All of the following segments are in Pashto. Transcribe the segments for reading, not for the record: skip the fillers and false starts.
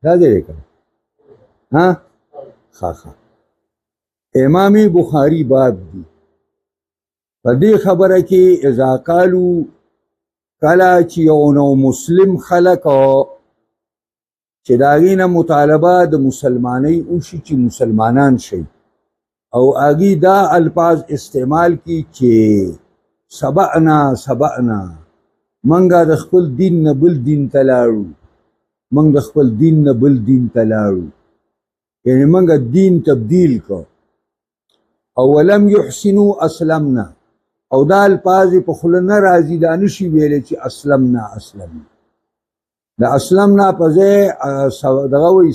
دا دی کنه ها ښه امام بخاری باب دی په دې خبره کې اذا قالو کله چې یو نو مسلم خلک چې د هغې نه مطالبه د مسلمانۍ وشي چې مسلمانان شي او هغې دا الفاظ استعمال کی چې سبعنا منګه د خپل دین نه بل دین ته لاړو منګ د خپل دین نه بل دین ته لاړو یعنې منګه دین تبدیل کو او ولم یحسنوا اسلمنا او دا الفاظ په خوله نه راځي دا نشي ویلی چې اسلمنا د اسلمنا په ځای دغه وایي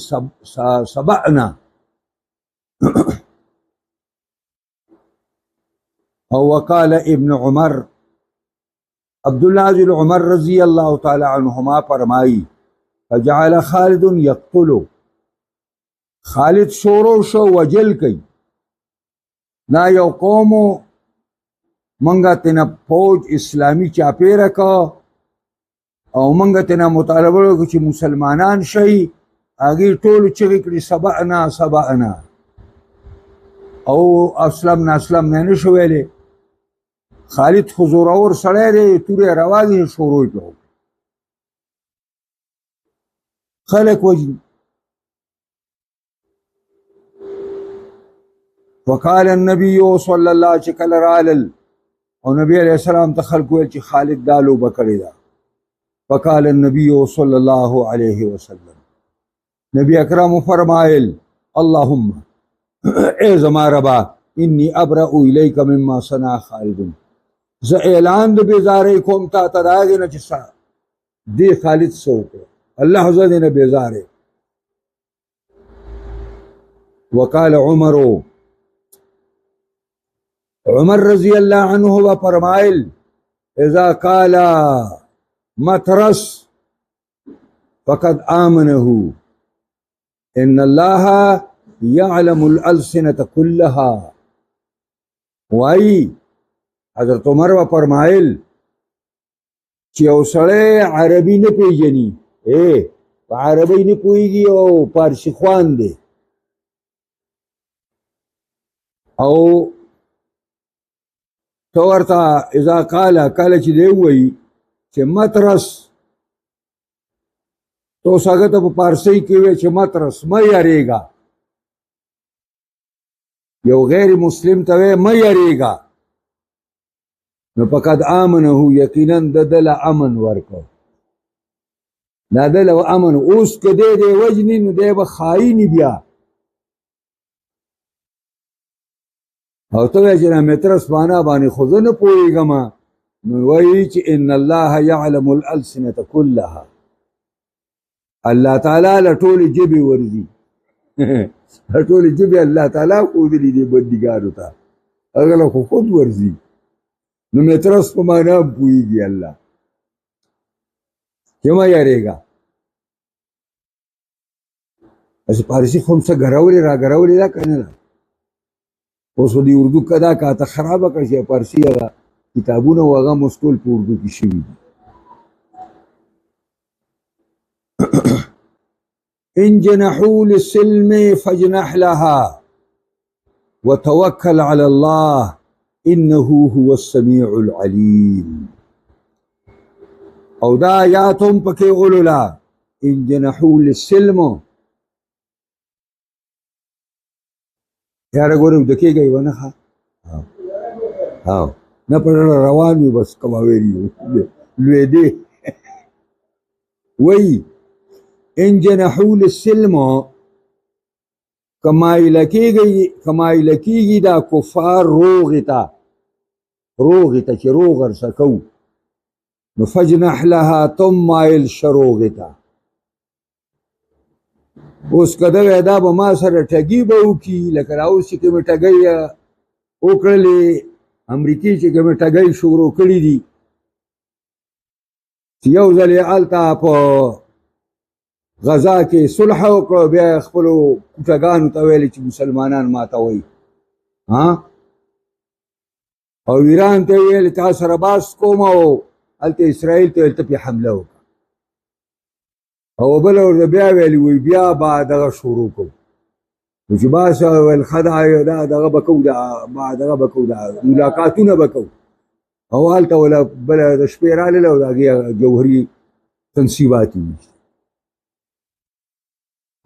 سبعنا او وقال ابن عمر عبدالله بن عمر رضی اللہ تعالی عنہما فرمائی فجعل خالد یقتلو خالد شورو شو وجل کئی نا یو قومو منگا تینا فوج اسلامی چاپی رکا او منگا تینا مطالبه رکا چی مسلمانان شئی آگی طول چگی کری سبعنا او اسلمنا نشویلے خالد خزور اور سڑے دے توری روازی شوروی پہ خلق وجن وقال النبی صلی اللہ چکل رالل او نبی علیہ السلام تخلق ویل چی خالد دالو بکڑی دا وقال النبی صلی اللہ علیہ وسلم نبی اکرم فرمائل اللہم اے زما ربا انی ابرأ الیک مما صنع خالد ز اعلان د بیزاری کوم تا تداغی نا چسا دی خالد سوکو اللہ زدی نا بیزاری وقال عمر رضی اللہ عنہ و فرمائل اذا قال مترس فقد آمنه ان اللہ یعلم الالسنة كلها وائی حضرت عمر و فرمائل چې یو سړی عربي نه پیژني په عربي نه پوهېږي او پارسي خوان دی او ته ورته اذا قال کله چې دی ووایي چې مترس تو هغه ته په پارسۍ کې وایي چې مترس مه یارېږه یو غیر مسلم ته وایي مه یارېږه نو فقد آمنه یقینا د دل امن ورکو دا دل امن اوس که دی وجنی نو دی به خایني بیا او ته وایې چې نه مترس معنا باندې خو زه نه پوهېږم نو وایي چې ان الله یعلم الالسنة كلها الله تعالی له ټولې ژبې ورځي ټولې ژبې الله تعالی ښودلي دي بندګانو ته هغه له خو خود ورځي نو مترس په معنا هم پوهېږي الله چې مه یارېږه بس فارسي خو هم څه ګرولې را ګرولې ده که نه ده اوس خو د اردو کدا کاته خرابه کړه چې فارسي هغه کتابونه و هغه مو ټول په اردو کې شوي دي ان جنحوا للسلم فاجنح لها وتوكل على الله انه هو السميع العليم او دا آیاتم پکې غلولا ان جنحوا للسلم یاره ګورم دکېږئ ونه ښه نه پر روان وي بس کماویل لوېدې وایي ان جنحوا للسلم کمایله کېږي دا کفار روغې ته چې روغ ورسه کوو نو فجنح لها تم مایل شه روغې ته اوس که دغه دا به ما سره ټګي به وکړي لکه راوس چې کومې ټګۍ وکړلې امریکې چې کومې ټګۍ شروع کړي دي چې یو ځل یې هلته په غزا کې صلح وکړو بیا یې خپلو کوټګانو ته ویلې چې مسلمانان ماتوئ او ایران ته یې ویل تا سره باس کوم او هلته اسرائیل ته ویل ته پې حمله وکړه او بل ورته بیا ویلي وي بیا به دغه شروع کوو نو چې بس ویل ښه دا دغه به کوو دغه به کوو ملاقاتونه به کوو او هلته وله بله د شپې رالله او د هغې جوهري تنصیبات وي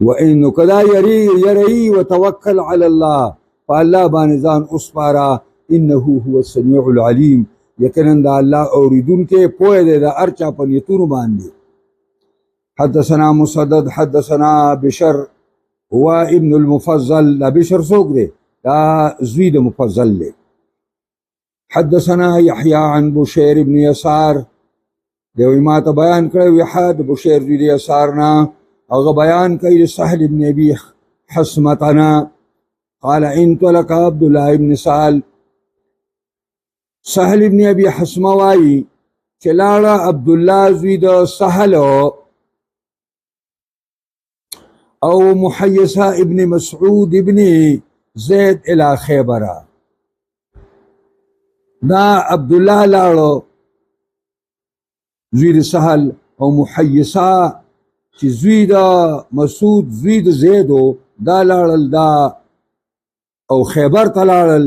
وإنه كذا يري وتوكل على الله فالله بانزان أصبارا إنه هو السميع العليم يكنن دا الله أوريدون كي پوه دي دا أرچا پنيتون باندي حدثنا مسدد حدثنا بشر هو ابن المفضل لا بشر سوق دي دا زويد مفضل دي حدثنا يحيى عن بشير بن يسار دي ما تبيان كريو يحاد بشير بن يسارنا او بیان کوي سهل ابن ابي حسمتنا قال انطلق عبد الله ابن سهل سهل ابن ابي حسمه وايي چلاړه عبد الله زوی د سهل او محيصه ابن مسعود ابن زيد الى خيبر دا عبد الله لاړو زوی د سهل او محيصه چې زوی د مسعود زوی د زیدو دا لاړل دا او خیبر ته لاړل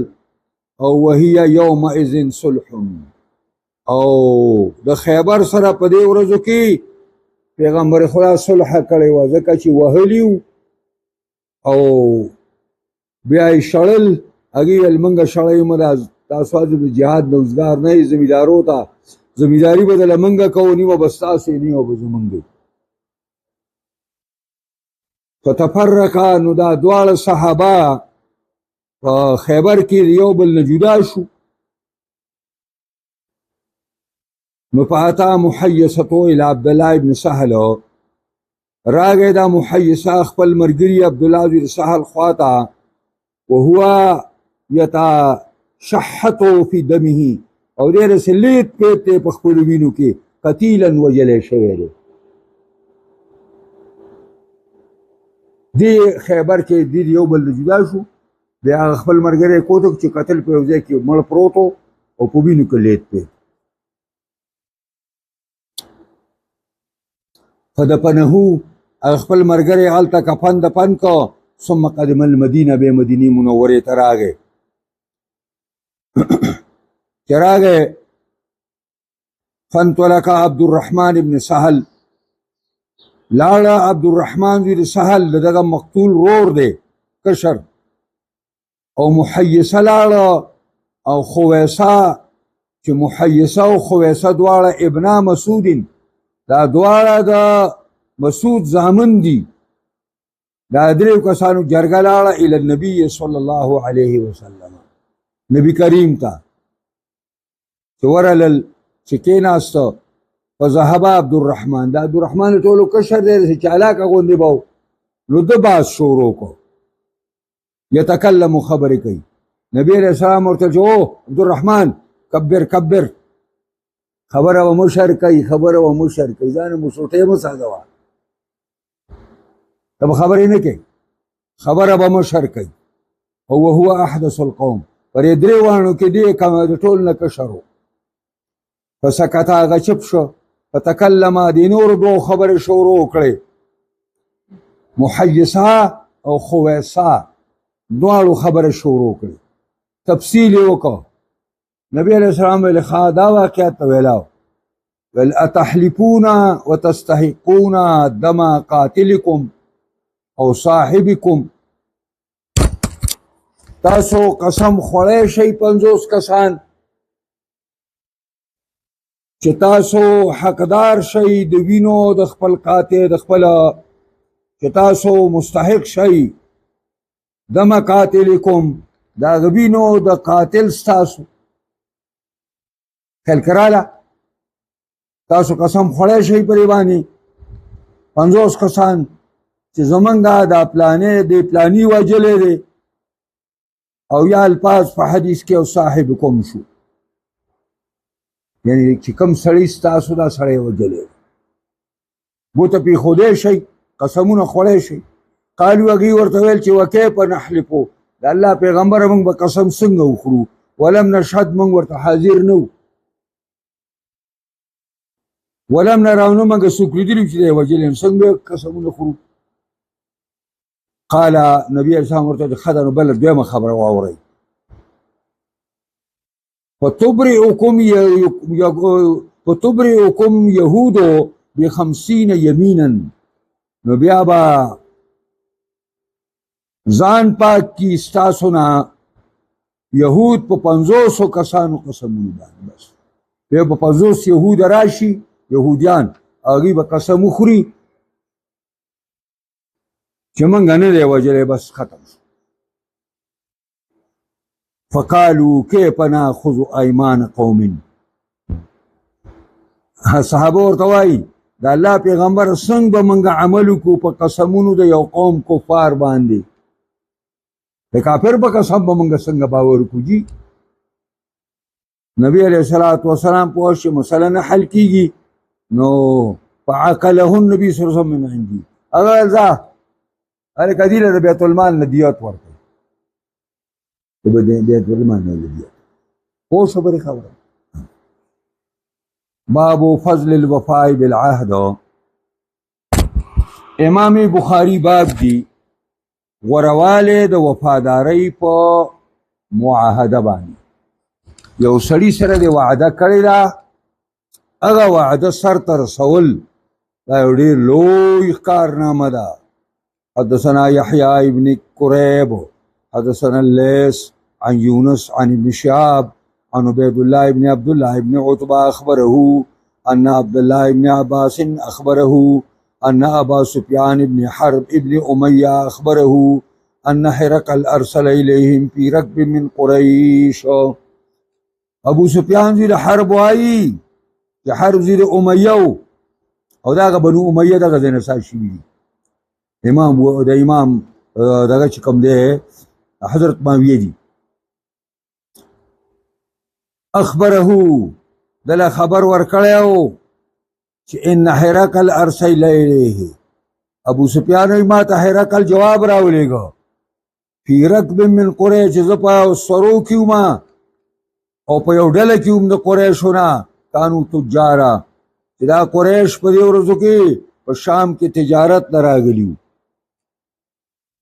او وهي یومئذ صلح او د خیبر سره په دې ورځو کې پیغمبر خدا صلح کړی و ځکه چې وهلی او بیا یې شړل هغې ویل موږ شړی مه تاسو د جهاد نوزګار نه یې زمیندارو ته زمینداري به دله موږ کوو نیمه به ستاسې نیمه به زموږ فتفرقا نو دا دوال صحابه په خیبر کې یو بل نه جدا شو نو فاتا محیصته الى عبدالله ابن سهل راغی دا محیصه خپل مرګري عبدالله بن سهل خواته وهو یتشحط فی دمه او ډېر سلیت پیته په خپل وینو کې قتیلا وجلی شوی دی دی خیبر کې دی یو بل جدا شو بیا خپل مرګره کوته چې قتل په وځي کې مړ پروتو او په وینو کې لیت په فدفنه خپل مرګره حالت کفن دفن کو ثم قدم المدینه به مدینه منوره ته راغی چراغه فانطلق عبد الرحمن ابن سهل لاړه عبد الرحمن بن سهل دغه مقتول رور دی کشر او محیصه لاړه او خویصه چې محیصه او خویصه دواړه ابنا مسعود دا دواړه د مسعود زامن دي دا درې کسانو جرګه لاړه الی النبي صلی الله علیه وسلم نبی کریم ته چې ورلل چې کېناسته فذهب عبد الرحمن دا عبد الرحمن ټولو کشر دی چې علاقه غوندې به نو د باز شروع کو یتکلم خبرې کوي نبی علیہ السلام ورته چې عبد الرحمن کبر کبر خبره و مشر کوي خبره و مشر کوي ځان مو سوټه مو ساده تب خبرې نه کوي خبره به مشر کوي او هو احدث القوم پر درې وانو کې دی کوم د ټول نه کشرو فسکت هغه چپ شو فتکلم دی نور دو خبر شروع کړي محیصه او خویصه دواړو خبر شروع کړي تفصیل وکړه نبی علیہ السلام ویل دا واقعات ویلاو ویل اتحلفون وتستحقون دم قاتلکم او صاحبکم تاسو قسم خوړی شئ 50 کسان چې تاسو حقدار شئ د وینو د خپل قاتل د خپل چې تاسو مستحق شئ دم قاتلکم دا وینو د قاتل ستاسو خیال کراله تاسو قسم خوړی شئ پرې باندې 50 کسان چې زمونږ دا پلانې د پلانی وجلې دی او یا الفاظ په حدیث کې او صاحبکم شو یعنی چې کوم سړی ستاسو دا سړی وجلې بوته پې ښودی شئ قسمونه خوړی شئ قالو هغې ورته ویل چې وکیف نحلفو د الله پیغمبره موږ به قسم څنګه وخورو ولم نشهد موږ ورته حاضر نه وو ولم نراونه مګر څوک لیدلي چې دی وجل څنګه قسمونه خورو قال نبی علیه السلام ورته ښه ده نو بله دویمه خبره واورئ فتبرئكم يهود ب50 يمينا نو بیا به ځان پاک کی ستاسو نه یهود په 500 کسانو قسمونه باندې بس بیا په 500 یهود راشي یهودیان هغوی به قسم وخوري چې موږ نه دی وجلی بس ختم شو فقالوا كيف ناخذ ايمان قوم صحابه ورته وایي د الله پیغمبر څنګه به موږ عمل وکړو په قسمونو د یو قوم کفار باندې د کافر په قسم به موږ څنګه باور وکړو جي نبی علیه الصلاة والسلام پوه چې مسله نه حل کیږي نو فعقله النبي صلی الله علیه وسلم من عندي هغه ځه هلکه دې له د بیت المال نه دیات ورکړي بیت المال نه دیات پوه خبرې خبره باب فضل الوفاء بالعهد امام بخاری باب دی غرواله د وفاداری په معاهده باندې یو سړي سره د وعده کړی دا هغه وعده سر ته رسول دا یو ډېر لوی کارنامه ده حدثنا يحيى ابن كريب حدثنا الليث عن يونس عن ابن شهاب عن عبيد الله بن عبد الله بن عتبة أخبره أن عبد الله بن عباس أخبره أن أبا سفيان بن حرب ابن أمية أخبره أن هرقل أرسل إليهم في ركب من قريش ابو سفیان زیر حرب وایي چې حرب زیر أمية او داغه بنو أمية دغه ځای نه سال شوي دي امام دغه چې کوم دی حضرت معاویه دي اخبره دله خبر ورکړی چې ان هرقل ارسل الیه ابو سفیان وایي ما ته هرقل جواب راولېږه فی رکب من قریش زه په سرو کې وم او په یو ډله کې وم د قریشو نه کانو تجاره چې دا قریش په دې ورځو کې په شام کې تجارت نه راغلي وو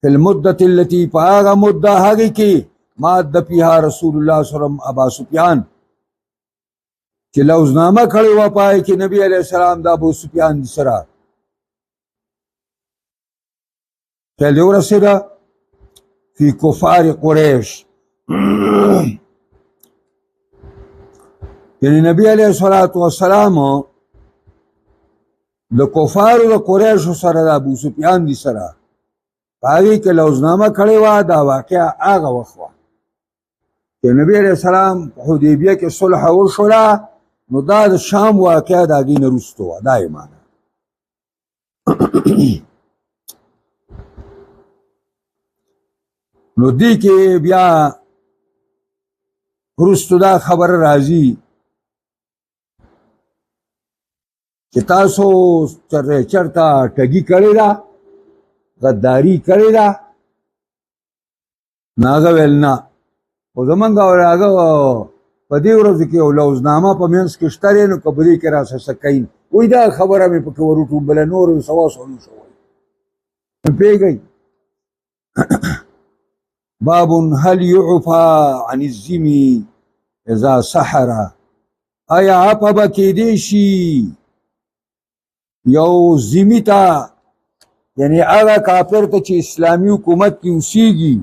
فی المدة التي په هغه مده هغې کې ماده فیها رسول الله صلی الله علیه وسلم ابا سفیان چې لوزنامه کړې وه پای کې نبی علیه السلام د ابو سفیان سره فعل دې ورسېده فی کفار قریش یعنی نبی علیه الصلاة والسلام د کفارو د قریشو سره د ابو سفیان دي سره په هغې کې لوزنامه کړې وه دا واقعه هغه وخت وه چې نبی علیه السلام په حدیبیه کې صلح وشوله نو دا د شام واقعه د هغې نه وروسته وه دا یې معنی نو دې کې بیا وروسته دا خبره راځي چې تاسو چرته ټګي کړې ده غداري کړې ده نو هغه ویل نه خو زمونږ هغه په دې ورځو کې یو لوزنامه په منځ کې شته دی نو که په دې کې راسه څه کوي وایي دا خبره مې پکې ور وټومبله نور سوا سوالو شو پوهېږئ باب هل يعفى عن الذم اذا سحر آیا عفه به کېدی شي یو ذمي ته یعنی هغه کافر ته چې اسلامي حکومت کې اوسیږي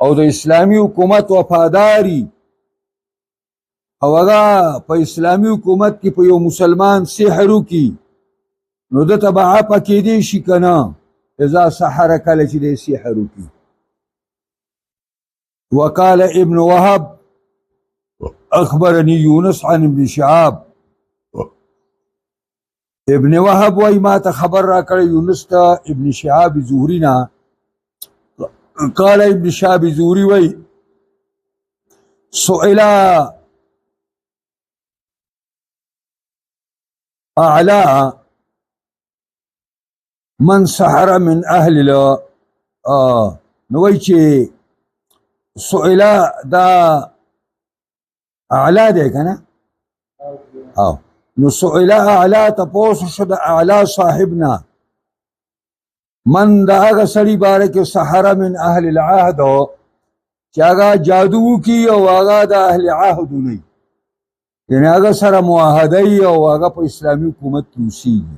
او د اسلامي حکومت وفاداري او هغه په اسلامي حکومت کې په یو مسلمان سحر وکړي نو ده ته به عفه کېدی شي که نه اذا سحر کله چې دی سحر وکړي وقال ابن وهب اخبرني يونس عن ابن شهاب ابن وهب وای ما ته خبر را کړی یونس ته ابن شهاب زهري نه قال ابن شهاب زهري وای سئل اعلى من سحر من اهل نو وای چې سئل دا اعلى دی کنه نو سئل اعلی تپوس شو د اعلی صاحبنا من دا هغه سړي باره کې سحره من اهل العهد چې هغه جادو کی او هغه د اهل عهد نه یعنی هغه سره معاهده او هغه په اسلامي حکومت کې اوسېږي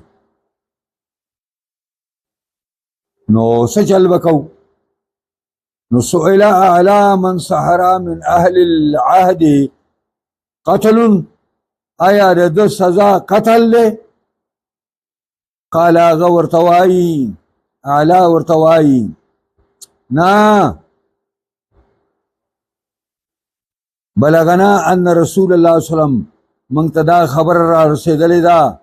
نو څه چل وکړو نو سئل اعلی من سحره من اهل العهد قتل آیا د سزا قتل له قال هغه ورته وایي اعلی ورته وایي نه بلغنا ان رسول الله صلی الله علیه وسلم موږ ته دا خبر را رسېدلې ده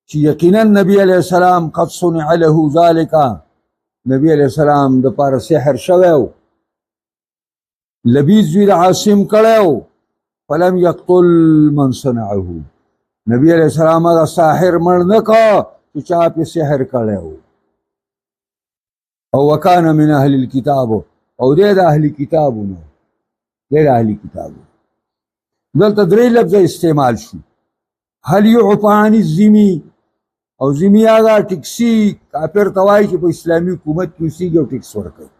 چې یقینا نبی علیه السلام قد صنع له ذلک نبی علیه السلام د پاره سحر شوی و لبیز وی عاصم کړی فلم يقتل من صنعه نبی علیہ السلام هغه ساحر مړ نه کا چې چا په سحر کړی او وکانه من اهل الكتاب او د اهل کتابونو د اهل کتابو دلته درې لفظ استعمال شو هل يعفى عن الذمي او ذمي هغه ټیکسي کافر توای چې په اسلامي حکومت کې اوسېږي او ټیکس ورکوي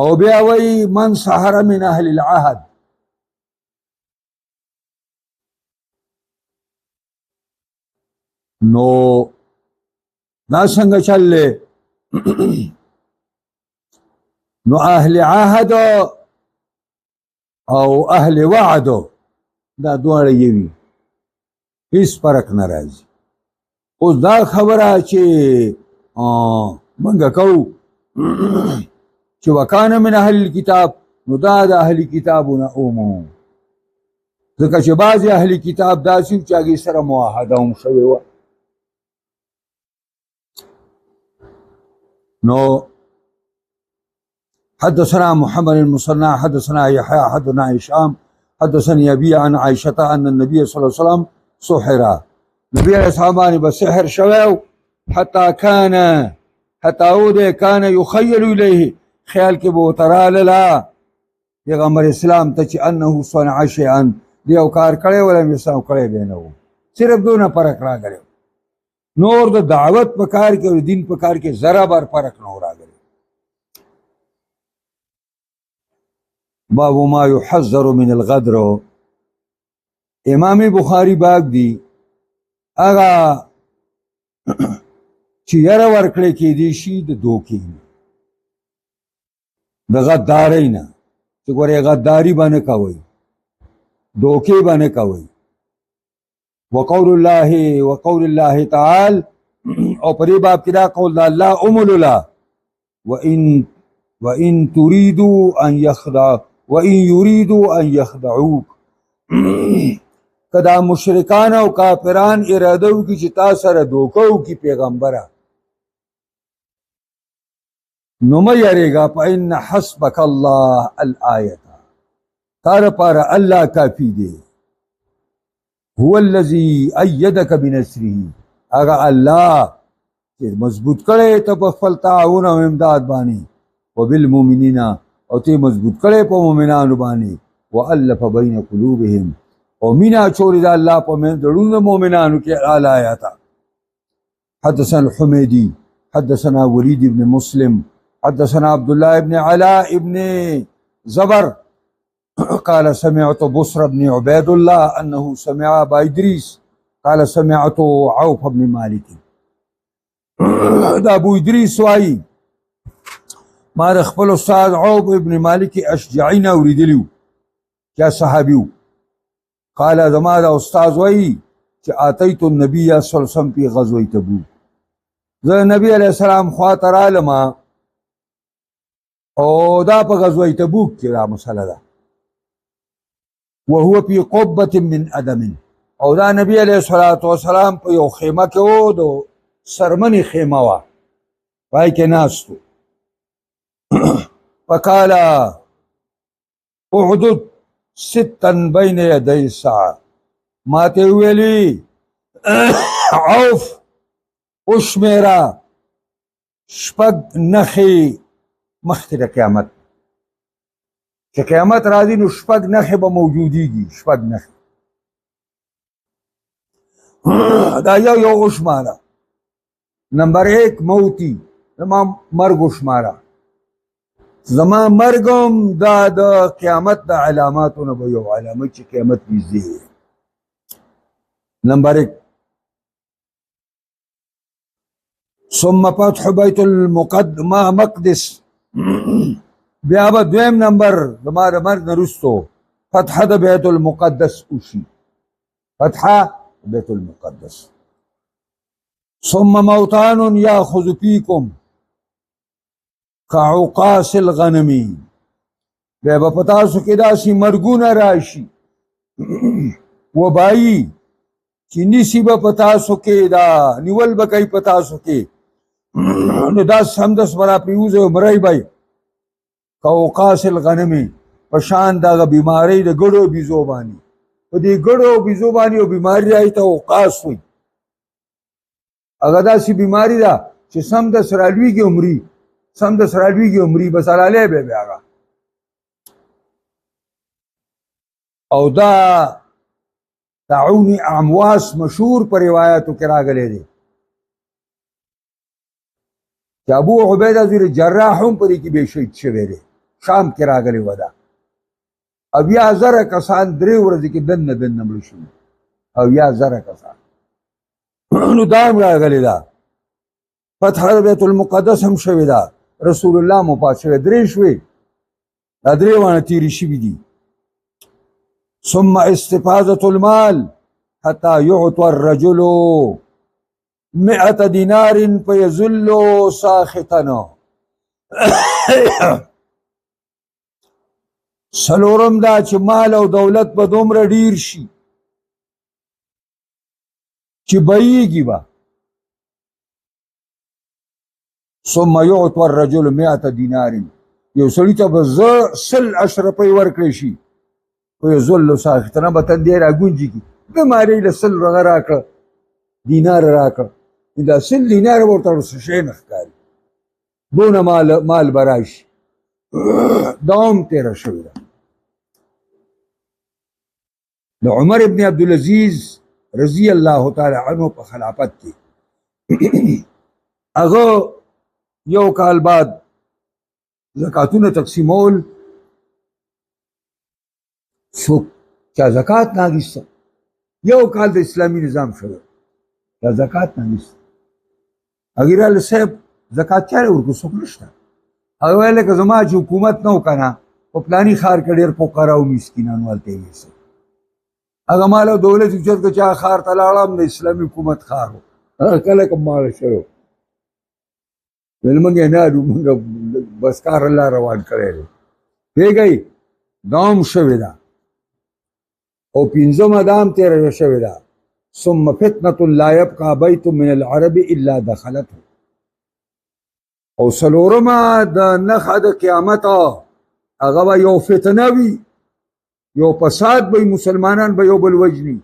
او بیا وایي من سحر من اهل العهد نو دا څنګه چلې نو اهل عهد او اهل وعد دا دواړه یوي هیڅ فرق نه راځي اوس دا خبره چې منګه کوو چې وکانه من اهل الكتاب نو دا د اهل کتابونه اومو ځکه چې بعضې اهل کتاب داسې چې هغې سره معاهده هم شوې وه نو حدثنا محمد المصنع حدثنا يحيى حدثنا هشام حدثني ابي عن عائشه ان النبي صلى الله عليه وسلم سحر نبي عليه السلام بسحر شوي حتى كان يخيل اليه خیال کې بو ترال لا پیغمبر اسلام ته چې انه صنع شيئا دیو کار کړي ولا مساو کړي دینو صرف دونه فرق راغلی نور د دعوت په کار کې او دین په کار کې ذره بر فرق نه راغلی باب ما يحذر من الغدر امام بخاری باب دی هغه چې یاره ورکړی کېدی شي د دوکې د غدارۍ نه چې ګورې غداري به نه کوئ دوکې به نه کوئ وقول الله تعالی او پرې باب کې دا قول د الله امولله وإن يريدوا أن يخدعوك کدا مشرکان او کافران اراده وکړي چې تا سره دوکه وکړي پیغمبره نو مه یریږه فإن حسبک الله الآیة تا لپاره الله کافي دی هو الذي أيدك بنصره هغه الله چې مضبوط کړی ته په خپل تعاون او امداد باندې وبالمؤمنین او ته مضبوط کړی په مؤمنانو باندې وألف بین قلوبهم او مینا چوری دا الله په من دړونو مؤمنانو کې آیات حدثنا الحميدي حدثنا وليد بن مسلم حدثنا عبد الله بن علاء بن زبر قال سمعت بصر بن عبيد الله انه سمع ابا ادريس قال سمعت عوف بن مالك دا ابو ادريس وايي ما خپل استاد عوف بن مالك اشجعين اوریدلیو کیا صحابیو قال زما دا استاد وايي چې اتيت النبي صلى الله عليه وسلم في غزوه تبوک زه نبی علیہ السلام خواته رالم او دا په غزوه تبوک کې دا مسله ده وهو في قبة من ادم او دا نبی علیہ الصلوۃ والسلام په یو خیمه کې و دو سرمنی خیمه وا پای کې ناستو فقال احدث ستا بين يدي الساعه ما ته ویلي عوف اشمیرا شپږ نخې مخکې د قیامت چې قیامت راځي نو شپږ نخې به موجودېږي شپږ نخې دا یو وشماره. نمبر 1 موتی، زما مرګ وشماره. زما مرګم دا د قیامت د علاماتو نه به یو علامه چې قیامت نږدې دی. نمبر 1. ثم فتح بیت المقدس. بیا به دویم نمبر زما د مرګ نه وروستو فتح د بیت المقدس وشي. فتح بیت المقدس. ثم موتان یاخذ فیکم كعقاص الغنم. بیا به په تاسو کې داسې مرګونه راشي وبایي چې نیسي به په تاسو کې، دا نیول به کوي په تاسو کې، نو دا سمدس به را پرېوځي او مړی به یې كعقاص الغنم، په شان دغه بیمارۍ د ګډو بیزو باندې. په دې ګډو بیزو باندې یو بیماري رایي ته عقاص وایي. هغه داسې بیماري ده چې سمدس رالویږي او مري، سمدس رالویږي او مري، بس حلالی به بیا هغه. او دا طاعون امواس مشهور په روایاتو کې راغلی دی چې ابو عبیده زیر جراح هم په دې کې بې شهید شوی دی. شام کې راغلی و دا. 80,000 کسان 3 ورځې کې دننه مړه شوي. 80,000 کسان. نو دا هم راغلی ده. فتح بیت المقدس هم شوی ده. رسول الله مفات شوی. 3 شوي. دا 3 وانه تیرې شوي دي. ثم استفاضة المال حتى يعطى الرجل 100 دینار فيذل ساخطا. سلورم دا چې مال او دولت به دومره ډیر شي چې بهیږي به. ثم يعطى الرجل 100 دینار. یو سړي ته به 100 اشرفۍ ورکړی شي. ويذل ساخطا، به تندی راګونجي کی بیمارۍ له 100 رغه راکړه، دینار راکړه. دا 100 دینار به ورته څه شی نه ښکاري. دونه مال به راشي. دا هم تېره شوې ده. د عمر ابن عبدالعزیز رضی الله تعالی عنه په خلافت کې هغه یو کال بعد زکاتونه تقسیمول. څوک چا زکات نه اخیسته. یو کال د اسلامي نظام شوی، چا زکات نه اخیسته. هغې صاحب زکات چا ورکړو؟ څوک نشته. هغه ویل که زما چې حکومت نه و که نه، په پلاني ښار کې ډېر فقرا او مسکینان هلته یې ویسه. هغه مال او دولت اوچت که چا ښار ته لاړم د اسلامي حکومت ښار و. کله که ماړه شوی ویل موږ یې نه اډو، موږ بس کار الله روان کړی دی. پوهېږئ دا هم شوې ده. او 5مه دا هم تېره شوې ده. ثم فتنة لا يبقى بيت من العرب الا دخلته. او څلورمه د نښه د قیامت هغه به یو فتنه وي، یو فساد به مسلمانان به یو بل وجني.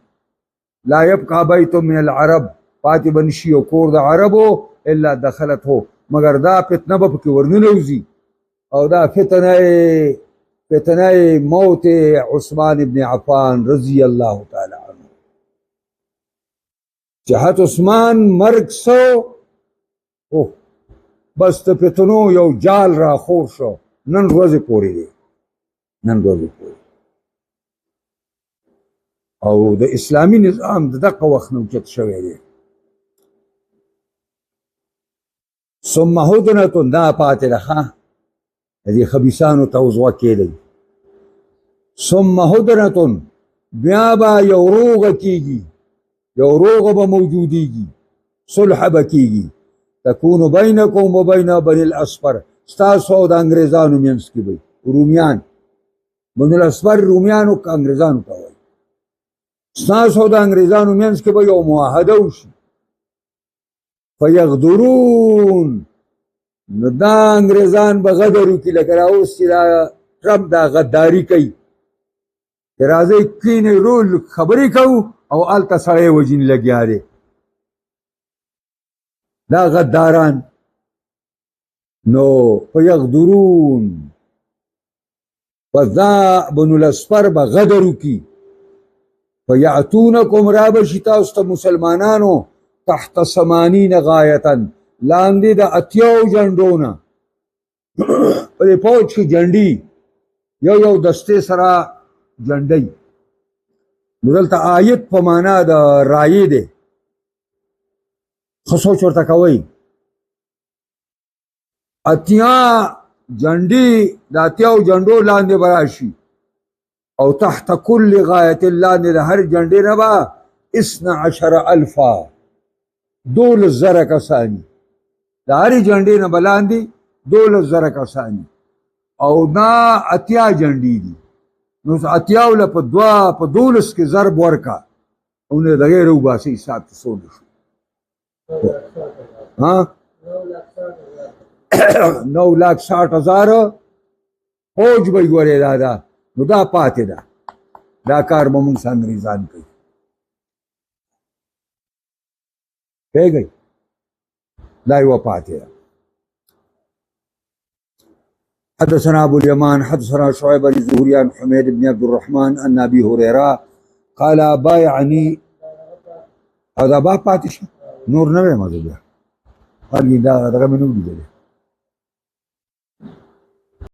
لا يبقى بيت من العرب، پاتې به نشي یو کور د عربو الا دخلته، مګر دا فتنه به پکې ورننوځي. او دا فتنه موت عثمان ابن عفان رضی الله تعالی عنه. چې حضرت عثمان مرګ سو، بس د فتنو یو جال را خور شو. نن ورځې پورې دی، نن ورځې پورې. او د اسلامي نظام د دغه وخت نه اوچت شوی دی. ثم هدنة، دا پاتې ده ښه، د دې خبیثانو ته اوس غوږ کېدی. ثم هدنة، بیا به یو روغه کېږي، یو روغه به موجودېږي، صلح به کېږي. تكون بينكم وبين بني الأصفر، ستاسو او د انګریزانو منځ کې به رومیان، بني الأصفر رومیانو که انګریزانو ته وایي، ستاسو او د انګریزانو منځ کې به یو معاهده وشي. فیغدرون، نو دا انګریزان به غدر وکړي، لکه راوس چې دا ټرمپ دا غداري کوي چې راځئ کښېنئ رول خبرې کوو او هلته سړی وژني لګیا دی. دا غداران. نو فیغدرون، پس دا بنو الاصفر به غدر وکړي. فیعتونکم رابشی تاسو ته مسلمانانو تحت 80 غایتا لاندې د 80 جنډو نه په دې فوج کې جنډي یو دستې سره جنډۍ نو دلته آیت په معنا د رایې دی ښه سوچ ورته کوئ 80 جنډې د 80 جنډو لاندې به راشي او تحت كل غایة لاندې د هر جنډې نه به 12,000 12,000 کسانی د هرې جنډې نه به لاندې 12,000 کسانی او دا 80 جنډې دي نو 80 له په 2 په 12 کې ضرب ورکا او نه دغه روباسي حساب څه شو ها 9,60,000 فوج به ګورې دا نو دا پاتې ده دا کار به موږ انګریزان کوي پوهېږئ دا یوه پاتې ده حدثنا ابو اليمان حدثنا شعيب بن زهري عن حميد بن عبد الرحمن عن ابي هريره قال بايعني هذا با پاتې شو نور نه وایم زه بیا هغې دا دغه مې نه ولیدلی